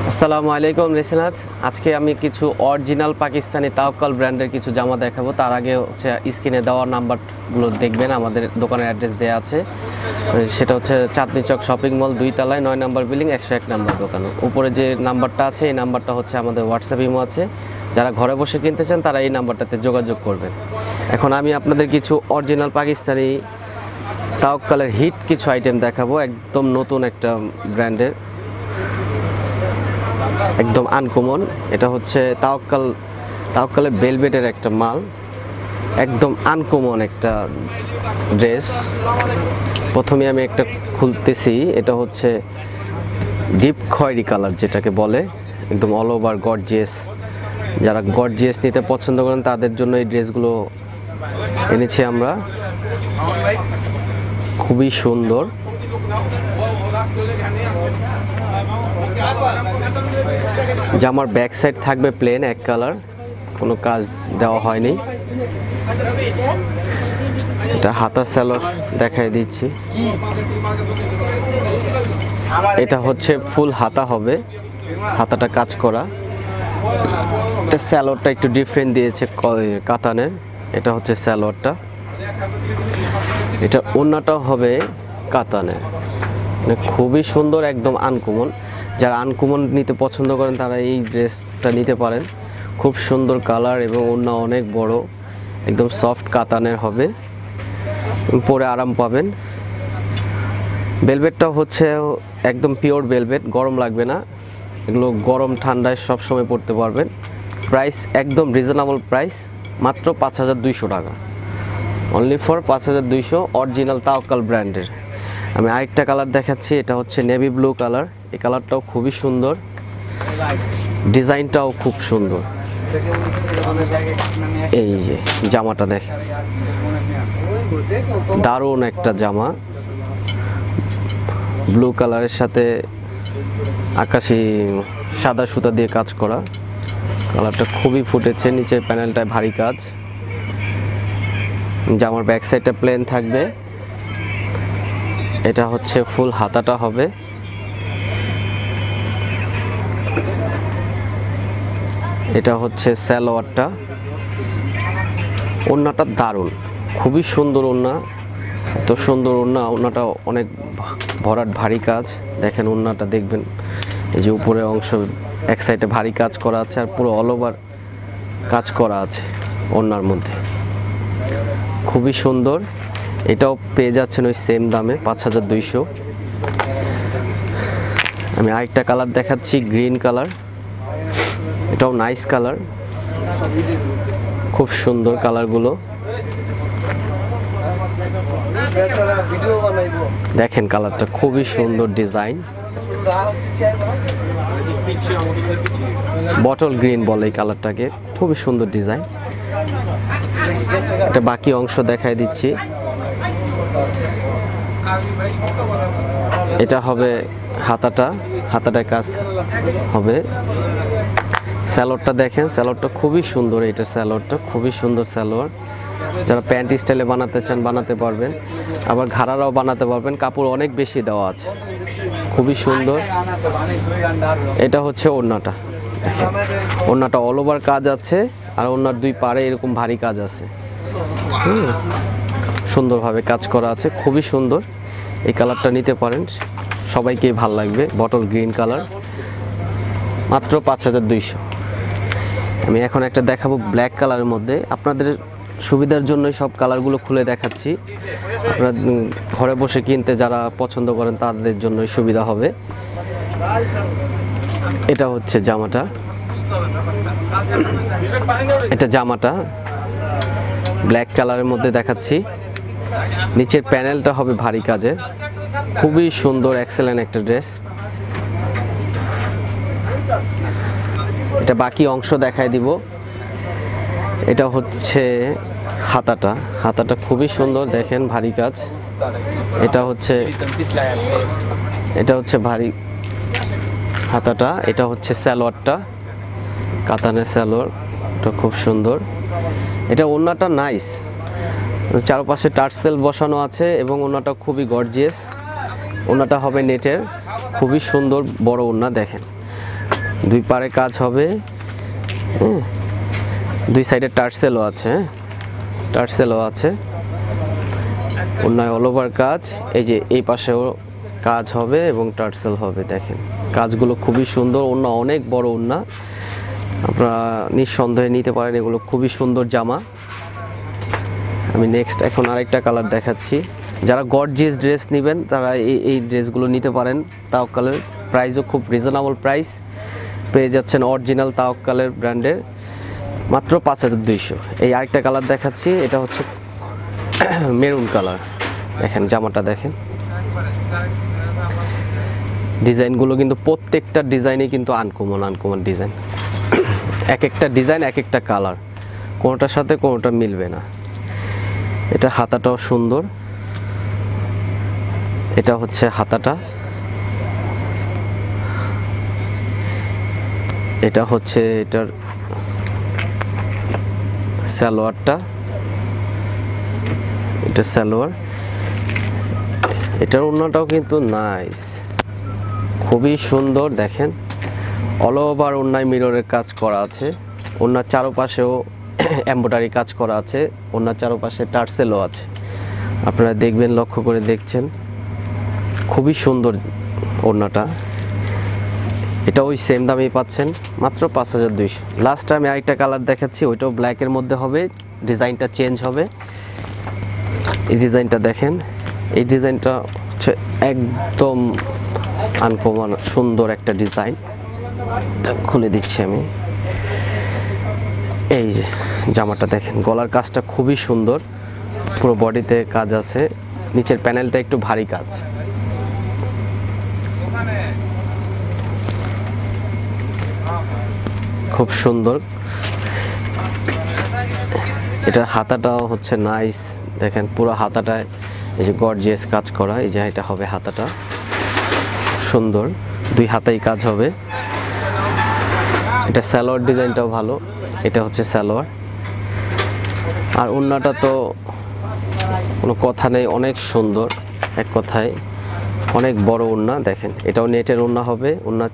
আসসালামু আলাইকুম লিসেনার্স, আজকে আমি কিছু অরিজিনাল পাকিস্তানি তাওয়াক্কাল ব্র্যান্ডের কিছু জামা দেখাবো। তার আগে হচ্ছে স্ক্রিনে দেওয়া নাম্বারগুলো দেখবেন, আমাদের দোকানের অ্যাড্রেস দেওয়া আছে। সেটা হচ্ছে চাঁদনী চক শপিং মল 2 তলায় 9 নম্বর বিল্ডিং 101 নম্বর দোকান। উপরে যে নাম্বারটা আছে এই নাম্বারটা হচ্ছে আমাদের হোয়াটসঅ্যাপ ইমো আছে। যারা ঘরে বসে কিনতে চান তারা এই নাম্বারটাতে যোগাযোগ করবেন। এখন আমি আপনাদের কিছু অরিজিনাল পাকিস্তানি তাওয়াক্কালের হিট কিছু আইটেম দেখাবো, একদম নতুন একটা ব্র্যান্ডের, একদম আনকমন। এটা হচ্ছে তাওয়াক্কালের ভেলভেটের একটা মাল, একদম আনকমন একটা ড্রেস। প্রথমে আমি একটা খুলতেছি, এটা হচ্ছে ডিপ খয়েরি কালার যেটাকে বলে, একদম অল ওভার গর্জিয়াস। যারা গর্জিয়াস নিতে পছন্দ করেন তাদের জন্য এই ড্রেসগুলো এনেছি আমরা, খুবই সুন্দর। জামার ব্যাক সাইড থাকবে প্লেন এক কালার, কোনো কাজ দেওয়া হয়নি। এটা হাতা স্যালোর দেখাই দিচ্ছি, এটা হচ্ছে ফুল হাতা হবে, হাতাটা কাজ করা। এটা স্যালোয়ারটা একটু ডিফারেন্ট দিয়েছে কাতানের, এটা হচ্ছে স্যালোয়ারটা। এটা ওড়নাটাও হবে কাতানের, খুবই সুন্দর, একদম আনকমন। যারা আনকমন নিতে পছন্দ করেন তারা এই ড্রেসটা নিতে পারেন। খুব সুন্দর কালার এবং ওড়না অনেক বড়, একদম সফট কাতানের হবে, পরে আরাম পাবেন। ভেলভেটটাও হচ্ছে একদম পিওর ভেলভেট, গরম লাগবে না, এগুলো গরম ঠান্ডায় সব সময় পরতে পারবেন। প্রাইস একদম রিজনেবল প্রাইস, মাত্র 5200 টাকা, অনলি ফর 5200, অরিজিনাল তাওয়াক্কাল ব্র্যান্ডের। আমি আরেকটা কালার দেখাচ্ছি, এটা হচ্ছে নেভি ব্লু কালার। এই কালারটাও খুবই সুন্দর, ডিজাইনটাও খুব সুন্দর। এই যে জামাটা দেখে, দারুণ একটা জামা, ব্লু কালারের সাথে আকাশি সাদা সুতা দিয়ে কাজ করা। কালারটা খুবই ফুটেছে, নিচের প্যানেলটায় ভারী কাজ। জামার ব্যাক সাইডটা প্লেন থাকবে, এটা হচ্ছে ফুল হাতাটা হবে। এটা হচ্ছে সালোয়ারটা। ওড়নাটা দারুণ, খুবই সুন্দর ওড়না, এত সুন্দর ওড়না। ওড়নাটা অনেক ভরাট ভারী কাজ, দেখেন ওড়নাটা দেখবেন, এই যে উপরে অংশ এক সাইডে ভারী কাজ করা আছে, আর পুরো অল ওভার কাজ করা আছে ওড়নার মধ্যে, খুবই সুন্দর। এটাও পেয়ে যাচ্ছেন ওই সেম দামে 5200। আমি আরেকটা কালার দেখাচ্ছি, গ্রিন কালার। এটাও নাইস কালার, খুব সুন্দর কালারগুলো। দেখেন কালারটা খুবই সুন্দর, ডিজাইন বটল গ্রিন বলে এই কালারটাকে, খুবই সুন্দর ডিজাইন। এটা বাকি অংশ দেখাই দিচ্ছি, এটা হবে হাতাটায় কাজ হবে। স্যালোয়ারটা দেখেন, স্যালোয়ারটা খুবই সুন্দর, এটা স্যালোয়ারটা খুবই সুন্দর স্যালোয়ার। যারা প্যান্ট স্টাইলে বানাতে চান বানাতে পারবেন, আবার ঘাড়ারাও বানাতে পারবেন, কাপড় অনেক বেশি দেওয়া আছে, খুবই সুন্দর। এটা হচ্ছে ওড়নাটা, ওড়নাটা অল ওভার কাজ আছে, আর ওড়নার দুই পাড়ে এরকম ভারী কাজ আছে, সুন্দরভাবে কাজ করা আছে, খুবই সুন্দর। এই কালারটা নিতে পারেন, সবাইকেই ভাল লাগবে, বটল গ্রিন কালার, মাত্র 5200। আমি এখন একটা দেখাবো ব্ল্যাক কালারের মধ্যে, আপনাদের সুবিধার জন্যই সব কালারগুলো খুলে দেখাচ্ছি। আপনারা ঘরে বসে কিনতে যারা পছন্দ করেন তাদের জন্যই সুবিধা হবে। এটা হচ্ছে জামাটা, এটা জামাটা ব্ল্যাক কালারের মধ্যে দেখাচ্ছি। নিচের প্যানেলটা হবে ভারী কাজের, খুবই সুন্দর, এক্সেলেন্ট একটা ড্রেস। এটা বাকি অংশ দেখাই দিব। এটা হচ্ছে হাতাটা খুবই সুন্দর, দেখেন ভারী কাজ। এটা হচ্ছে ভারী হাতাটা। এটা হচ্ছে সালোয়ারটা, কাতানের সালোয়ার, এটা খুব সুন্দর। এটা ওড়নাটা নাইস, চারপাশে টার্সেল বসানো আছে এবং ওড়নাটা খুবই গর্জিয়াস। ওড়নাটা হবে নেটের, খুবই সুন্দর বড় ওড়না, দেখেন দুই পারে কাজ হবে, হ্যাঁ, দুই সাইডে টার্সেলও আছে, টার্সেলও আছে। ওড়নায় অল ওভার কাজ, এই যে এই পাশেও কাজ হবে এবং টার্সেল হবে। দেখেন কাজগুলো খুবই সুন্দর, ওড়না অনেক বড় ওড়না, আপনারা নিঃসন্দেহে নিতে পারেন, এগুলো খুবই সুন্দর জামা। আমি নেক্সট এখন আরেকটা কালার দেখাচ্ছি। যারা গর্জিয়াস ড্রেস নেবেন তারা এই ড্রেসগুলো নিতে পারেন। তাওয়াক্কালের প্রাইসও খুব রিজনেবল প্রাইস, পেয়ে যাচ্ছেন অরিজিনাল তাওয়াক্কালের ব্র্যান্ডের মাত্র 5200। এই আরেকটা কালার দেখাচ্ছি, এটা হচ্ছে মেরুন কালার। দেখেন জামাটা দেখেন, ডিজাইনগুলো কিন্তু প্রত্যেকটা ডিজাইনে কিন্তু আনকমন ডিজাইন, এক একটা ডিজাইন এক একটা কালার, কোনোটার সাথে কোনোটা মিলবে না। এটা হাতাটাও সুন্দর, এটা হচ্ছে হাতাটা, এটা হচ্ছে এটার সালোয়ারটা, এটা সালোয়ার। এটার ওড়নাটাও কিন্তু নাইস, খুবই সুন্দর। দেখেন অল ওভার ওড়নায় মিররের কাজ করা আছে, ওড়নার চারপাশেও এমব্রয়ডারি কাজ করা আছে, ওড়নার চারপাশে টার্সেলও আছে। আপনারা দেখবেন, লক্ষ্য করে দেখছেন, খুবই সুন্দর ওড়নাটা। এটা ওই সেম দামেই পাচ্ছেন মাত্র 5200। লাস্ট আমি আরেকটা কালার দেখাচ্ছি, ওইটাও ব্ল্যাকের মধ্যে হবে, ডিজাইনটা চেঞ্জ হবে। এই ডিজাইনটা দেখেন, এই ডিজাইনটা হচ্ছে একদম আনকমন সুন্দর একটা ডিজাইন। খুলে দিচ্ছি আমি, এই যে জামাটা দেখেন, গলার কাজটা খুবই সুন্দর, পুরো বডিতে কাজ আছে, নিচের প্যানেলটা একটু ভারী কাজ। খুব সুন্দর। এটা হাতাটাও হচ্ছে নাইস, দেখেন পুরো হাতাটায় এই যে গর্জিয়াস কাজ করা। এই যে এটা হবে হাতাটা, সুন্দর, দুই হাতাই কাজ হবে। এটা সালোয়ার ডিজাইনটাও ভালো, এটা হচ্ছে সালোয়ার। আর ওড়নাটা তো কোনো কথা নেই, অনেক সুন্দর, এক কথায় অনেক বড় ওড়না। দেখেন এটাও নেটের ওড়না হবে, ওড়নার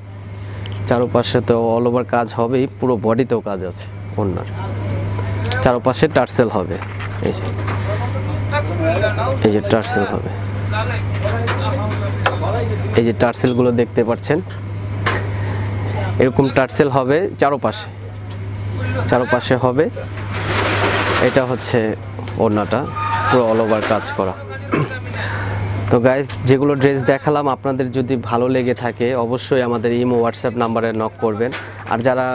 চারপাশে তো অল ওভার কাজ হবেই, পুরো বডিতেও কাজ আছে, ওড়নার চারপাশে টার্সেল হবে। এই যে টার্সেল হবে, এই যে টার্সেলগুলো দেখতে পাচ্ছেন, এরকম টার্সেল হবে চারপাশে হবে। এটা হচ্ছে ওড়নাটা, পুরো অল ওভার কাজ করা। তো গাইস, যেগুলো ড্রেস দেখালাম আপনাদের যদি ভালো লেগে থাকে অবশ্যই আমাদের ইমো হোয়াটসঅ্যাপ নাম্বারে নক করবেন। আর যারা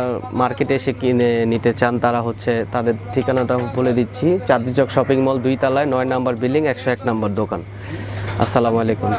মার্কেটে এসে কিনে নিতে চান তারা হচ্ছে তাদের ঠিকানাটা বলে দিচ্ছি, চাঁদনী চক শপিং মল 2 তলায় 9 নম্বর বিল্ডিং 101 নম্বর দোকান। আসসালামু আলাইকুম।